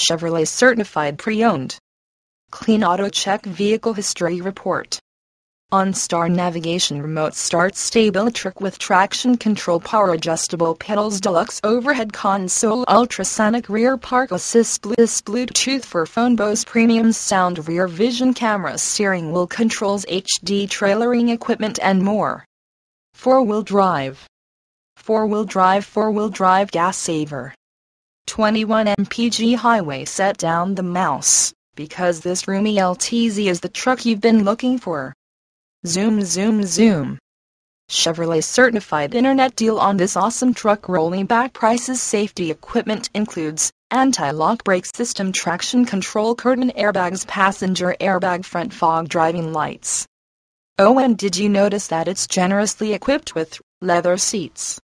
Chevrolet certified pre-owned. Clean Auto Check Vehicle History Report. OnStar Navigation Remote Start Stabilitric with Traction Control Power Adjustable Pedals Deluxe Overhead Console Ultrasonic Rear Park Assist Bluetooth for Phone Bose Premium Sound Rear Vision Camera Steering Wheel Controls HD Trailering Equipment and more. 4-wheel drive. 4-wheel drive gas saver. 21 mpg highway. Set down the mouse, because this roomy LTZ is the truck you've been looking for. Zoom zoom zoom. Chevrolet certified internet deal on this awesome truck. Rolling back prices. Safety equipment includes anti-lock brake system, traction control, curtain airbags, passenger airbag, front fog, driving lights. Oh, and did you notice that it's generously equipped with leather seats?